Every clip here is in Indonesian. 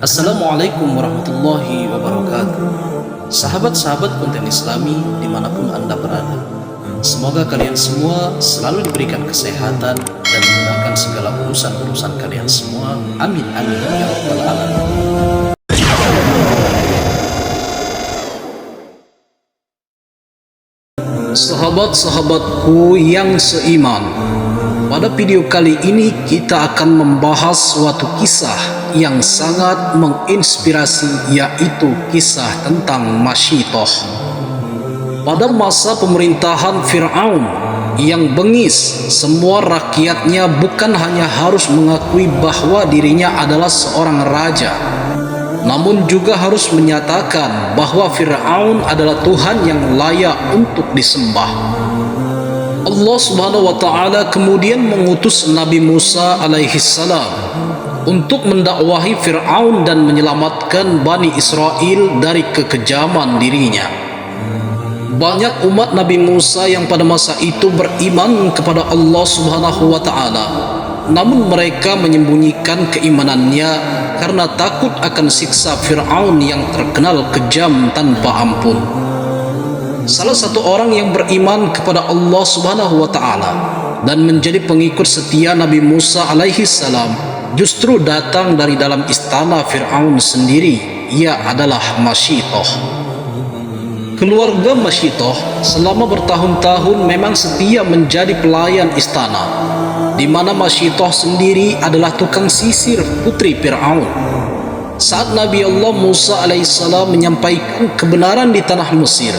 Assalamualaikum warahmatullahi wabarakatuh. Sahabat-sahabat konten Islami dimanapun Anda berada, semoga kalian semua selalu diberikan kesehatan dan dimudahkan segala urusan-urusan kalian semua. Amin amin ya rabbal alamin. Sahabat-sahabatku yang seiman, pada video kali ini kita akan membahas suatu kisah yang sangat menginspirasi, yaitu kisah tentang Masyitoh. Pada masa pemerintahan Fir'aun yang bengis, semua rakyatnya bukan hanya harus mengakui bahwa dirinya adalah seorang raja, namun juga harus menyatakan bahwa Fir'aun adalah Tuhan yang layak untuk disembah. Allah Subhanahu wa Ta'ala kemudian mengutus Nabi Musa alaihi salam untuk mendakwahi Fir'aun dan menyelamatkan Bani Israel dari kekejaman dirinya. Banyak umat Nabi Musa yang pada masa itu beriman kepada Allah Subhanahu wa Ta'ala, namun mereka menyembunyikan keimanannya karena takut akan siksa Fir'aun yang terkenal kejam tanpa ampun. Salah satu orang yang beriman kepada Allah Subhanahu wa Ta'ala dan menjadi pengikut setia Nabi Musa alaihi salam justru datang dari dalam istana Fir'aun sendiri. Ia adalah Masyitoh. Keluarga Masyitoh selama bertahun-tahun memang setia menjadi pelayan istana, di mana Masyitoh sendiri adalah tukang sisir putri Fir'aun. Saat Nabi Allah Musa alaihissalam menyampaikan kebenaran di tanah Mesir,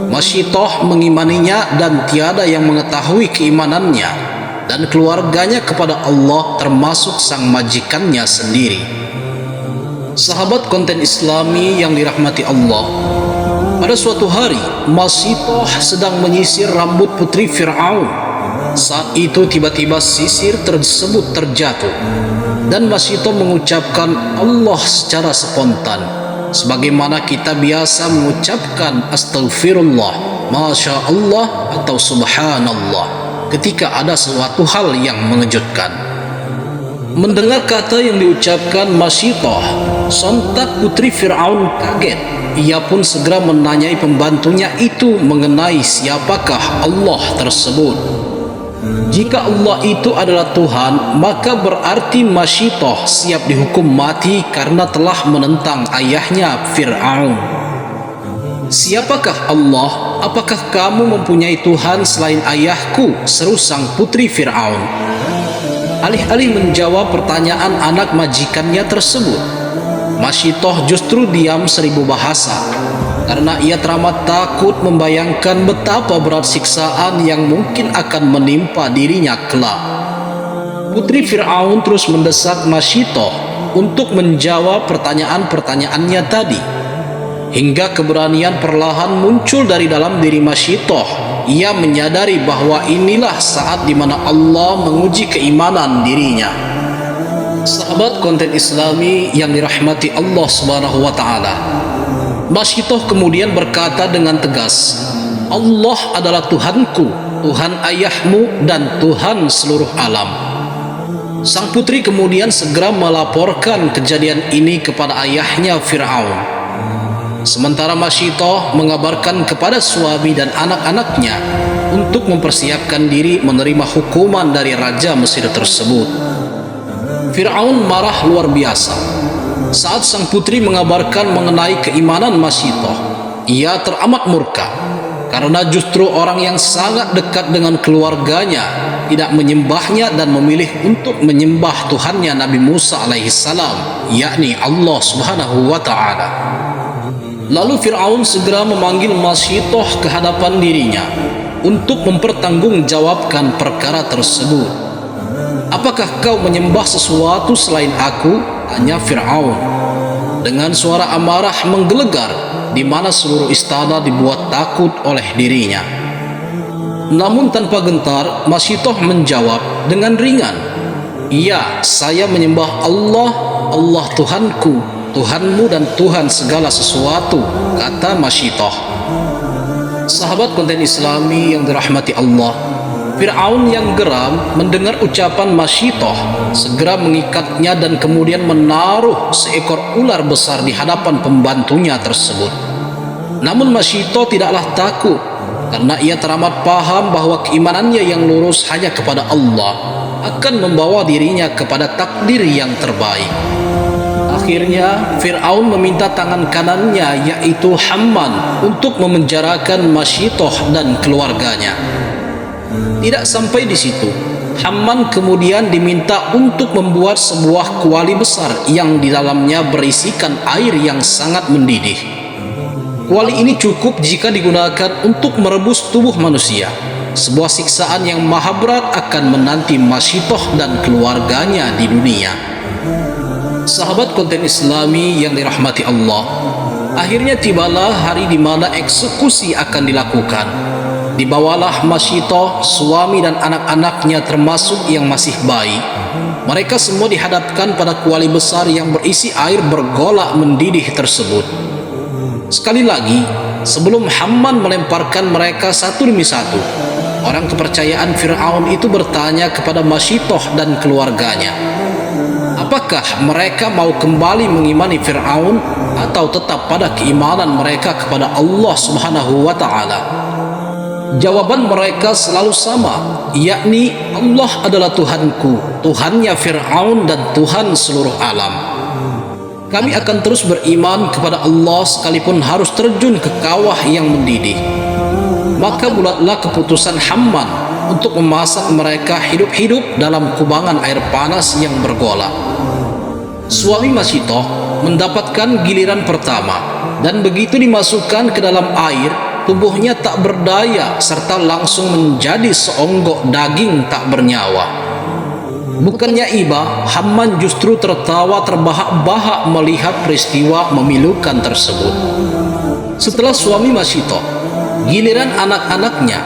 Masyitoh mengimaninya dan tiada yang mengetahui keimanannya dan keluarganya kepada Allah, termasuk sang majikannya sendiri. Sahabat konten Islami yang dirahmati Allah, pada suatu hari Masyitoh sedang menyisir rambut putri Fir'aun. Saat itu tiba-tiba sisir tersebut terjatuh dan Masyitoh mengucapkan Allah secara spontan, sebagaimana kita biasa mengucapkan astagfirullah, masya Allah atau subhanallah ketika ada suatu hal yang mengejutkan. Mendengar kata yang diucapkan Masyitoh, sontak putri Fir'aun kaget. Ia pun segera menanyai pembantunya itu mengenai siapakah Allah tersebut. Jika Allah itu adalah Tuhan, maka berarti Masyitoh siap dihukum mati karena telah menentang ayahnya Fir'aun. Siapakah Allah? Apakah kamu mempunyai Tuhan selain ayahku? Seru sang putri Fir'aun. Alih-alih menjawab pertanyaan anak majikannya tersebut, Masyitoh justru diam seribu bahasa karena ia teramat takut membayangkan betapa berat siksaan yang mungkin akan menimpa dirinya kelak. Putri Fir'aun terus mendesak Masyitoh untuk menjawab pertanyaan-pertanyaannya tadi, hingga keberanian perlahan muncul dari dalam diri Masyitoh. Ia menyadari bahwa inilah saat di mana Allah menguji keimanan dirinya. Sahabat konten Islami yang dirahmati Allah Subhanahu wa Ta'ala, Masyitoh kemudian berkata dengan tegas, Allah adalah Tuhanku, Tuhan ayahmu, dan Tuhan seluruh alam. Sang putri kemudian segera melaporkan kejadian ini kepada ayahnya Fir'aun. Sementara Masyitoh mengabarkan kepada suami dan anak-anaknya untuk mempersiapkan diri menerima hukuman dari Raja Mesir tersebut. Fir'aun marah luar biasa saat sang putri mengabarkan mengenai keimanan Masyitoh. Ia teramat murka karena justru orang yang sangat dekat dengan keluarganya tidak menyembahnya dan memilih untuk menyembah Tuhannya Nabi Musa alaihissalam, yakni Allah Subhanahu wa Ta'ala. Lalu Fir'aun segera memanggil Masyitoh ke hadapan dirinya untuk mempertanggungjawabkan perkara tersebut. Apakah kau menyembah sesuatu selain aku? Tanya Fir'aun dengan suara amarah menggelegar, di mana seluruh istana dibuat takut oleh dirinya. Namun tanpa gentar, Masyitoh menjawab dengan ringan, iya, saya menyembah Allah, Allah Tuhanku, Tuhanmu dan Tuhan segala sesuatu, kata Masyitoh. Sahabat konten Islami yang dirahmati Allah, Fir'aun yang geram mendengar ucapan Masyitoh segera mengikatnya dan kemudian menaruh seekor ular besar di hadapan pembantunya tersebut. Namun Masyitoh tidaklah takut karena ia teramat paham bahwa keimanannya yang lurus hanya kepada Allah akan membawa dirinya kepada takdir yang terbaik. Akhirnya Fir'aun meminta tangan kanannya yaitu Hamman untuk memenjarakan Masyitoh dan keluarganya. Tidak sampai di situ, Hamman kemudian diminta untuk membuat sebuah kuali besar yang di dalamnya berisikan air yang sangat mendidih. Kuali ini cukup jika digunakan untuk merebus tubuh manusia. Sebuah siksaan yang maha berat akan menanti Masyitoh dan keluarganya di dunia. Sahabat konten Islami yang dirahmati Allah, akhirnya tibalah hari di mana eksekusi akan dilakukan. Dibawalah Masyitoh, suami dan anak-anaknya termasuk yang masih bayi. Mereka semua dihadapkan pada kuali besar yang berisi air bergolak mendidih tersebut. Sekali lagi, sebelum Hamman melemparkan mereka satu demi satu, orang kepercayaan Fir'aun itu bertanya kepada Masyitoh dan keluarganya, apakah mereka mau kembali mengimani Fir'aun atau tetap pada keimanan mereka kepada Allah Subhanahu wa Ta'ala? Jawaban mereka selalu sama, yakni Allah adalah Tuhanku, Tuhannya Fir'aun dan Tuhan seluruh alam. Kami akan terus beriman kepada Allah sekalipun harus terjun ke kawah yang mendidih. Maka bulatlah keputusan Hamman untuk memasak mereka hidup-hidup dalam kubangan air panas yang bergolak. Suami Masyitoh mendapatkan giliran pertama, dan begitu dimasukkan ke dalam air, tubuhnya tak berdaya serta langsung menjadi seonggok daging tak bernyawa. Bukannya iba, Hamman justru tertawa terbahak-bahak melihat peristiwa memilukan tersebut. Setelah suami Masyitoh, giliran anak-anaknya,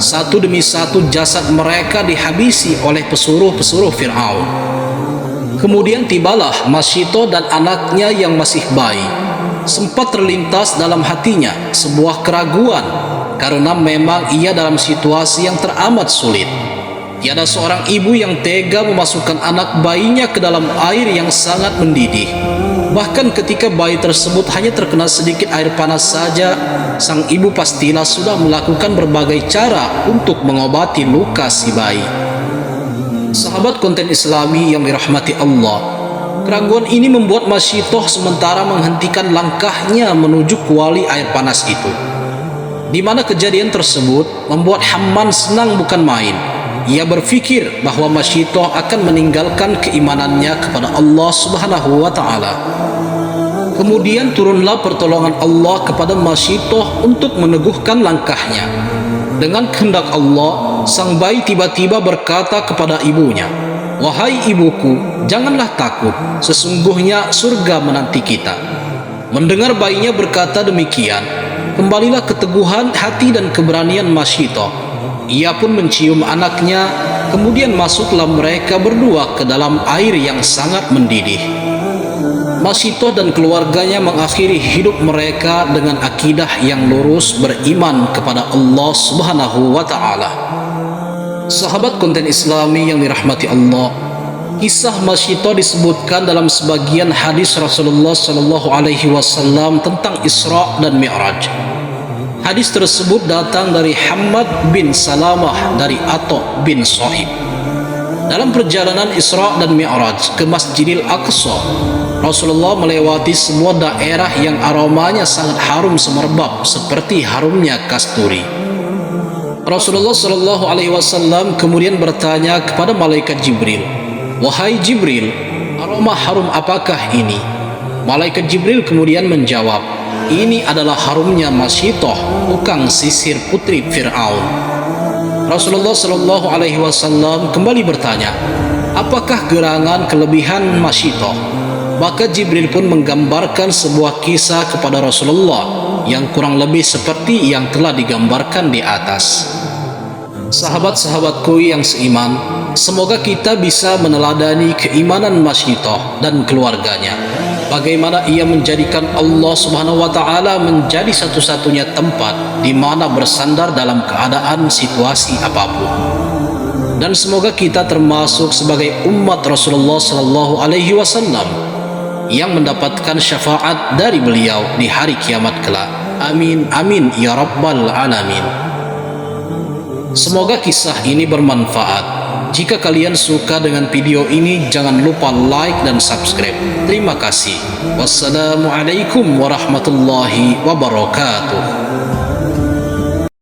satu demi satu jasad mereka dihabisi oleh pesuruh-pesuruh Fir'aun. Kemudian tibalah Masyitoh dan anaknya yang masih bayi. Sempat terlintas dalam hatinya sebuah keraguan karena memang ia dalam situasi yang teramat sulit. Tiada seorang ibu yang tega memasukkan anak bayinya ke dalam air yang sangat mendidih. Bahkan ketika bayi tersebut hanya terkena sedikit air panas saja, sang ibu pastilah sudah melakukan berbagai cara untuk mengobati luka si bayi. Sahabat konten Islami yang dirahmati Allah, keraguan ini membuat Masyitoh sementara menghentikan langkahnya menuju kuali air panas itu. Di mana kejadian tersebut membuat Hamman senang bukan main. Ia berfikir bahwa Masyitoh akan meninggalkan keimanannya kepada Allah Subhanahu wa Ta'ala. Kemudian turunlah pertolongan Allah kepada Masyitoh untuk meneguhkan langkahnya. Dengan kehendak Allah, sang bayi tiba-tiba berkata kepada ibunya, "Wahai ibuku, janganlah takut, sesungguhnya surga menanti kita." Mendengar bayinya berkata demikian, kembalilah keteguhan hati dan keberanian Masyitoh. Ia pun mencium anaknya, kemudian masuklah mereka berdua ke dalam air yang sangat mendidih. Masyitoh dan keluarganya mengakhiri hidup mereka dengan akidah yang lurus, beriman kepada Allah Subhanahu wa Ta'ala. Sahabat konten Islami yang dirahmati Allah, kisah Masyitoh disebutkan dalam sebagian hadis Rasulullah Shallallahu Alaihi Wasallam tentang Isra dan Mi'raj. Hadis tersebut datang dari Hammad bin Salamah dari Atta bin Sa'ib. Dalam perjalanan Isra dan Mi'raj ke Masjidil Aqsa, Rasulullah melewati semua daerah yang aromanya sangat harum semerbak seperti harumnya kasturi. Rasulullah Shallallahu Alaihi Wasallam kemudian bertanya kepada malaikat Jibril, "Wahai Jibril, aroma harum apakah ini?" Malaikat Jibril kemudian menjawab, "Ini adalah harumnya Masyitoh, tukang sisir putri Fir'aun." Rasulullah Shallallahu Alaihi Wasallam kembali bertanya, "Apakah gerangan kelebihan Masyitoh?" Maka Jibril pun menggambarkan sebuah kisah kepada Rasulullah yang kurang lebih seperti yang telah digambarkan di atas. Sahabat-sahabatku yang seiman, semoga kita bisa meneladani keimanan Masyitoh dan keluarganya. Bagaimana ia menjadikan Allah Subhanahu wa Ta'ala menjadi satu-satunya tempat di mana bersandar dalam keadaan situasi apapun. dan semoga kita termasuk sebagai umat Rasulullah sallallahu alaihi wasallam yang mendapatkan syafaat dari beliau di hari kiamat kelak. Amin amin ya rabbal alamin. Semoga kisah ini bermanfaat. Jika kalian suka dengan video ini, jangan lupa like dan subscribe. Terima kasih. Wassalamualaikum warahmatullahi wabarakatuh.